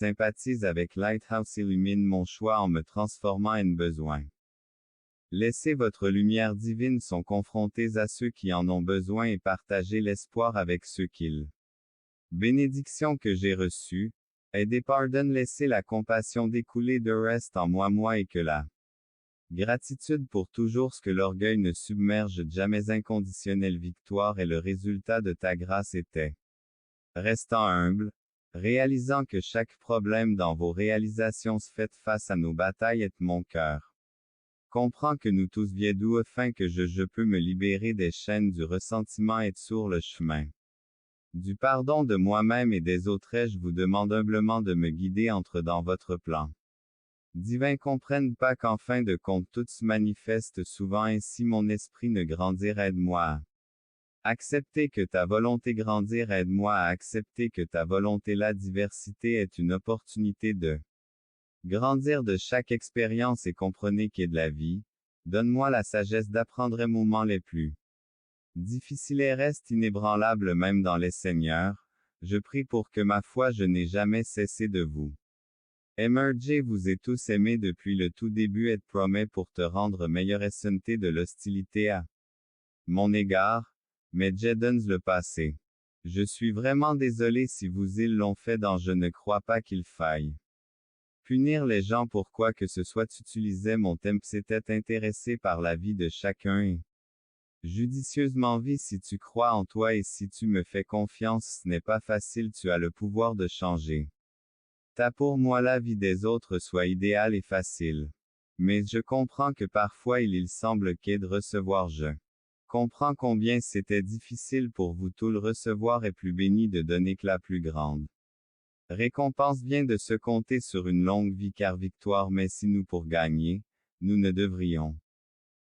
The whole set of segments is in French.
sympathise avec Lighthouse illumine mon choix en me transformant en besoin. Laissez votre lumière divine sont confrontés à ceux qui en ont besoin et partagez l'espoir avec ceux qu'ils. Bénédiction que j'ai reçue, aidez pardonne laissez la compassion découler de reste en moi et que la gratitude pour toujours ce que l'orgueil ne submerge jamais inconditionnelle victoire est le résultat de ta grâce était. Restant humble, réalisant que chaque problème dans vos réalisations se fait face à nos batailles est mon cœur. Comprends que nous tous viedou afin que je peux me libérer des chaînes du ressentiment et sur le chemin. Du pardon de moi-même et des autres je vous demande humblement de me guider entre dans votre plan. Divin comprenne pas qu'en fin de compte tout se manifeste souvent ainsi mon esprit ne grandir aide-moi à accepter que ta volonté grandir aide-moi à accepter que ta volonté la diversité est une opportunité de grandir de chaque expérience et comprenez qu'est de la vie, donne-moi la sagesse d'apprendre les moments les plus difficiles et reste inébranlable même dans les seigneurs, je prie pour que ma foi je n'ai jamais cessé de vous. Emerger vous et tous aimés depuis le tout début et promet pour te rendre meilleure essenté de l'hostilité à mon égard, mais Jedons le passé. Je suis vraiment désolé si vous ils l'ont fait dans je ne crois pas qu'il faille. Punir les gens pour quoi que ce soit utilisait mon thème c'était intéressé par la vie de chacun et judicieusement vie si tu crois en toi et si tu me fais confiance ce n'est pas facile tu as le pouvoir de changer. Ta pour moi la vie des autres soit idéale et facile. Mais je comprends que parfois il semble qu'est de recevoir je comprends combien c'était difficile pour vous tout le recevoir et plus béni de donner que la plus grande. Récompense vient de se compter sur une longue vie car victoire mais si nous pour gagner, nous ne devrions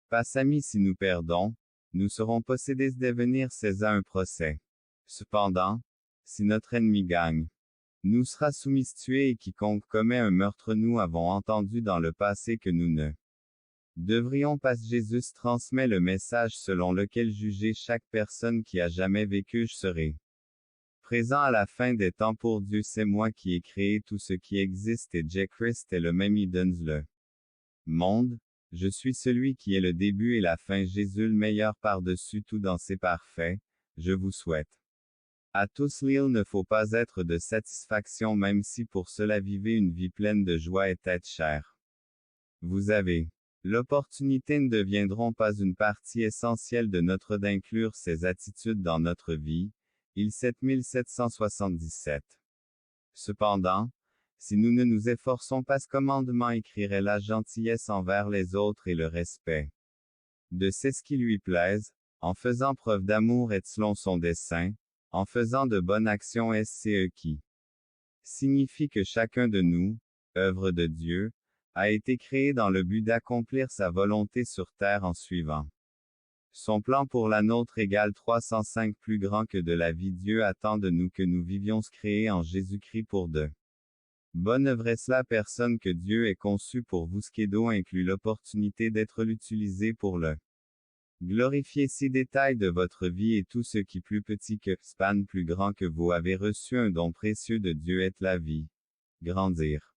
pas s'amis si nous perdons, nous serons possédés de devenir c'est à un procès. Cependant, si notre ennemi gagne, nous sera soumis tué et quiconque commet un meurtre nous avons entendu dans le passé que nous ne devrions pas Jésus transmet le message selon lequel juger chaque personne qui a jamais vécu je serai présent à la fin des temps pour Dieu c'est moi qui ai créé tout ce qui existe et Christ est le même il donne le monde, je suis celui qui est le début et la fin Jésus le meilleur par-dessus tout dans ses parfaits, je vous souhaite. À tous l'il ne faut pas être de satisfaction même si pour cela vivez une vie pleine de joie et tête chère. Vous avez l'opportunité ne deviendront pas une partie essentielle de notre d'inclure ces attitudes dans notre vie. Il 7777. Cependant, si nous ne nous efforçons pas ce commandement écrirait la gentillesse envers les autres et le respect de c'est ce qui lui plaise, en faisant preuve d'amour et selon son dessein, en faisant de bonnes actions SCE qui signifie que chacun de nous, œuvre de Dieu, a été créé dans le but d'accomplir sa volonté sur terre en suivant son plan pour la nôtre égale 305 plus grand que de la vie Dieu attend de nous que nous vivions créés en Jésus-Christ pour de bonne œuvre est la personne que Dieu est conçu pour vous ce qui inclut l'opportunité d'être l'utilisé pour le glorifier si détails de votre vie et tout ce qui plus petit que span plus grand que vous avez reçu un don précieux de Dieu est la vie. Grandir.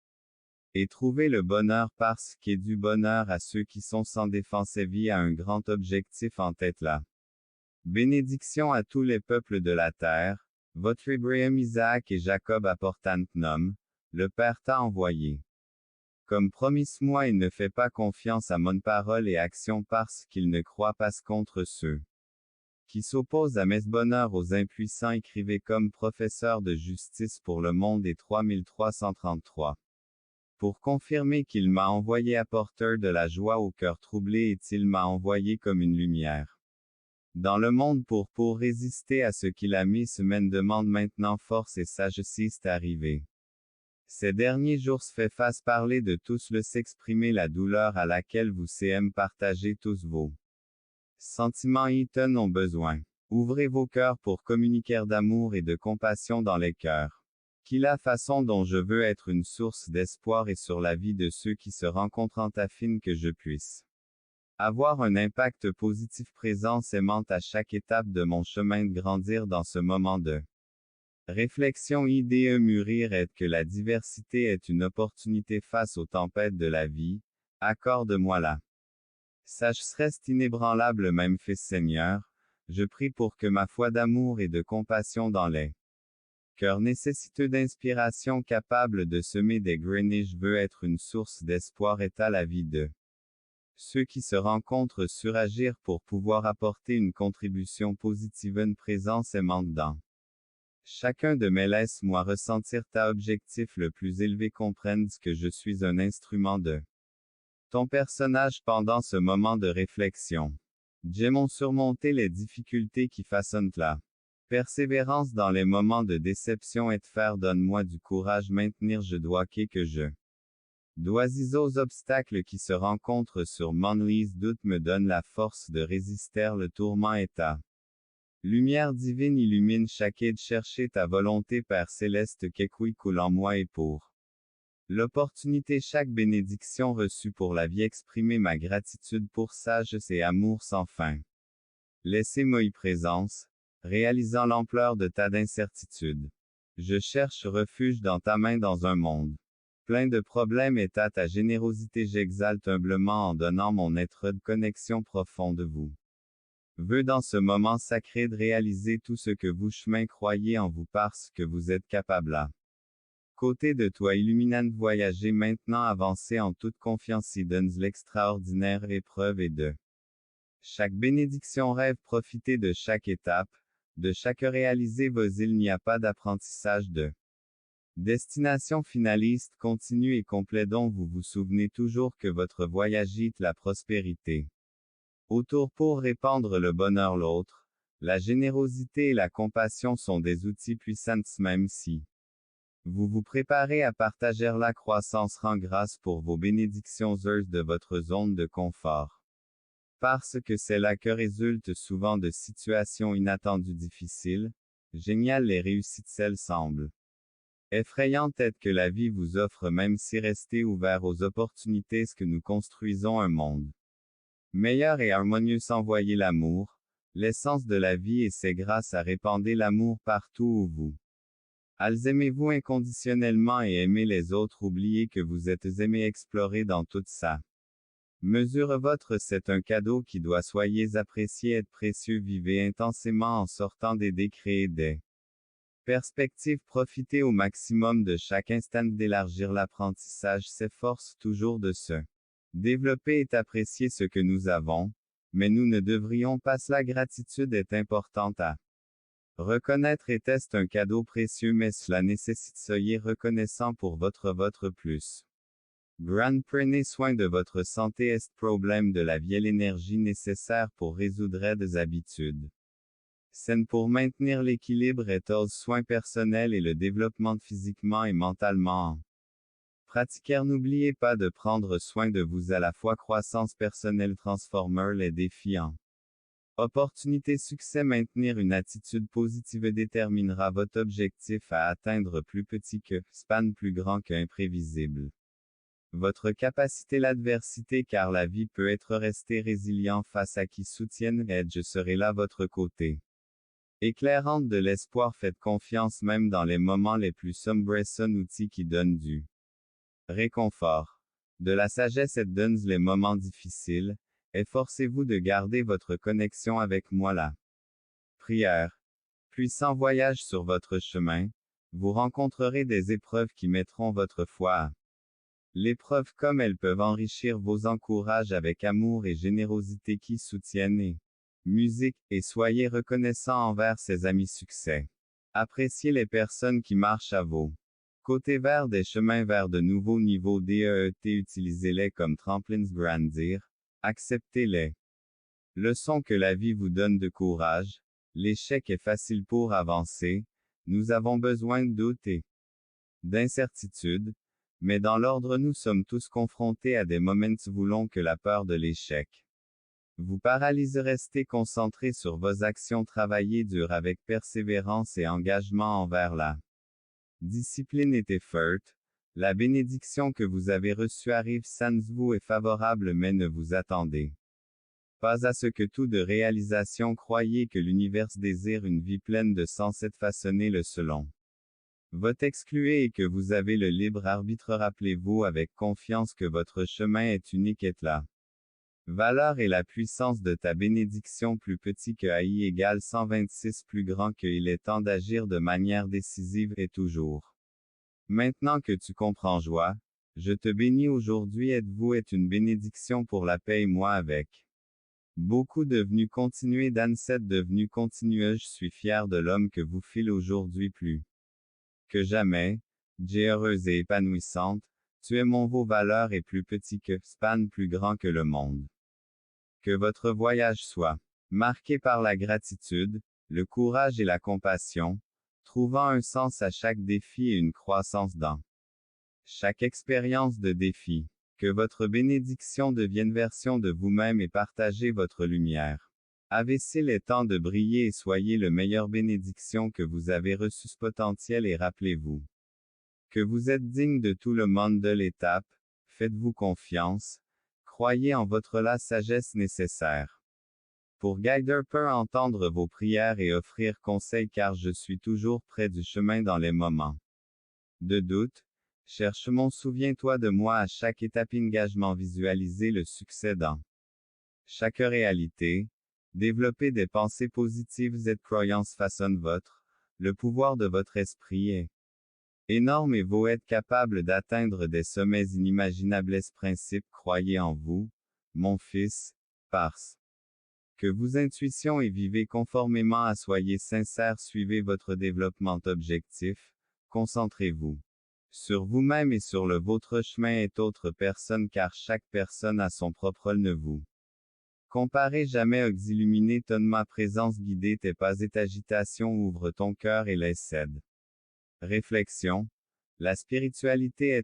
Et trouver le bonheur parce qu'est du bonheur à ceux qui sont sans défense et vie à un grand objectif en tête là. Bénédiction à tous les peuples de la terre, votre Abraham Isaac et Jacob apportant nom, le Père t'a envoyé. Comme promise-moi il ne fait pas confiance à mon parole et action parce qu'il ne croit pas contre ceux qui s'opposent à mes bonheurs aux impuissants écrivez comme professeur de justice pour le monde et 3333. Pour confirmer qu'il m'a envoyé apporteur de la joie au cœur troublé et il m'a envoyé comme une lumière dans le monde pour résister à ce qu'il a mis semaine demande maintenant force et sagesse est arrivé. Ces derniers jours se fait face parler de tous le s'exprimer la douleur à laquelle vous CM partagez tous vos sentiments Eaton ont besoin. Ouvrez vos cœurs pour communiquer d'amour et de compassion dans les cœurs. Qui la façon dont je veux être une source d'espoir et sur la vie de ceux qui se rencontrent afin que je puisse avoir un impact positif présent aimant à chaque étape de mon chemin de grandir dans ce moment de Réflexion idée mûrir est que la diversité est une opportunité face aux tempêtes de la vie, accorde-moi-la. Sécheresse inébranlable même fait Seigneur, je prie pour que ma foi d'amour et de compassion dans les cœurs nécessiteux d'inspiration capable de semer des graines je veux être une source d'espoir et à la vie de ceux qui se rencontrent sur agir pour pouvoir apporter une contribution positive une présence aimante dans chacun de mes laisse-moi ressentir ta objectif le plus élevé comprenne que je suis un instrument de ton personnage pendant ce moment de réflexion. J'aime surmonter les difficultés qui façonnent la persévérance dans les moments de déception et de faire donne-moi du courage maintenir je dois que je dois aux obstacles qui se rencontrent sur Manly's doute me donne la force de résister le tourment et ta lumière divine illumine chaque aide chercher ta volonté Père céleste qu'écoui coule en moi et pour l'opportunité chaque bénédiction reçue pour la vie exprimer ma gratitude pour sagesse et amour sans fin. Laissez-moi y présence, réalisant l'ampleur de ta d'incertitude. Je cherche refuge dans ta main dans un monde plein de problèmes et à ta générosité j'exalte humblement en donnant mon être de connexion profonde de vous. Veux dans ce moment sacré de réaliser tout ce que vous chemin croyez en vous parce que vous êtes capable à côté de toi illuminant voyager maintenant avancer en toute confiance y donne l'extraordinaire épreuve et de chaque bénédiction rêve profiter de chaque étape, de chaque réalisé vos il n'y a pas d'apprentissage de destination finaliste continue et complet dont vous vous souvenez toujours que votre voyage est la prospérité. Autour pour répandre le bonheur l'autre, la générosité et la compassion sont des outils puissants même si vous vous préparez à partager la croissance rend grâce pour vos bénédictions heureuses de votre zone de confort. Parce que c'est là que résulte souvent de situations inattendues difficiles, géniales les réussites celles semblent effrayante tête que la vie vous offre même si restez ouvert aux opportunités que nous construisons un monde meilleur et harmonieux s'envoyer l'amour, l'essence de la vie et c'est grâce à répandre l'amour partout où vous aimez-vous inconditionnellement et aimez les autres oubliez que vous êtes aimé explorer dans toute sa mesure votre c'est un cadeau qui doit soyez apprécié être précieux vivez intensément en sortant des décrets et des perspectives profitez au maximum de chaque instant d'élargir l'apprentissage s'efforce toujours de se développer et apprécier ce que nous avons, mais nous ne devrions pas la gratitude est importante à reconnaître et est un cadeau précieux mais cela nécessite soyez reconnaissant pour votre plus. Grand prenez soin de votre santé est problème de la vie l'énergie nécessaire pour résoudre des habitudes saine pour maintenir l'équilibre et aux soins personnels et le développement physiquement et mentalement. Pratiquer n'oubliez pas de prendre soin de vous à la fois croissance personnelle transformer les défis en opportunité succès maintenir une attitude positive déterminera votre objectif à atteindre plus petit que span plus grand que imprévisible. Votre capacité l'adversité car la vie peut être resté résilient face à qui soutienne aide je serai là votre côté. Éclairante de l'espoir faites confiance même dans les moments les plus sombres son outil qui donne du réconfort. De la sagesse et donne les moments difficiles, efforcez-vous de garder votre connexion avec moi là. Prière. Puissant voyage sur votre chemin, vous rencontrerez des épreuves qui mettront votre foi à l'épreuve comme elles peuvent enrichir vos encourages avec amour et générosité qui soutiennent et musique, et soyez reconnaissant envers ses amis succès. Appréciez les personnes qui marchent à vos côtés vers des chemins vers de nouveaux niveaux DEET utilisez-les comme tremplins grandir, acceptez-les leçons que la vie vous donne de courage, l'échec est facile pour avancer, nous avons besoin de doute et d'incertitude, mais dans l'ordre nous sommes tous confrontés à des moments voulons que la peur de l'échec vous paralyse restez concentré sur vos actions travaillez dur avec persévérance et engagement envers la discipline et effort, la bénédiction que vous avez reçue arrive sans vous est favorable mais ne vous attendez pas à ce que tout de réalisation croyez que l'univers désire une vie pleine de sens et façonner le selon Vote exclué et que vous avez le libre arbitre. Rappelez-vous avec confiance que votre chemin est unique et là. Valeur et la puissance de ta bénédiction plus petit que AI égale 126 plus grand que il est temps d'agir de manière décisive et toujours. Maintenant que tu comprends joie, je te bénis aujourd'hui. Êtes-vous est une bénédiction pour la paix et moi avec. Beaucoup devenu continué Dan 7 devenu continueux. Je suis fier de l'homme que vous file aujourd'hui plus que jamais. J'ai heureuse et épanouissante. Tu es mon vos valeurs et plus petit que span plus grand que le monde. Que votre voyage soit marqué par la gratitude, le courage et la compassion, trouvant un sens à chaque défi et une croissance dans chaque expérience de défi. Que votre bénédiction devienne version de vous-même et partagez votre lumière. Avez-il est temps de briller et soyez le meilleur bénédiction que vous avez reçu ce potentiel et rappelez-vous que vous êtes digne de tout le monde de l'étape, faites-vous confiance, croyez en votre la sagesse nécessaire. Pour Guider peut entendre vos prières et offrir conseil car je suis toujours près du chemin dans les moments de doute. Cherche mon souviens-toi de moi à chaque étape engagement visualisez le succès dans chaque réalité. Développez des pensées positives et croyances façonnent le pouvoir de votre esprit est énorme et vous êtes capable d'atteindre des sommets inimaginables. Ce principe croyez en vous, mon fils, parce que vos intuitions et vivez conformément à soyez sincère suivez votre développement objectif, concentrez-vous sur vous-même et sur le votre chemin est autre personne car chaque personne a son propre ne vous comparez jamais aux illuminés ton ma présence guidée tes pas et agitation ouvre ton cœur et laisse cède. Réflexion. La spiritualité est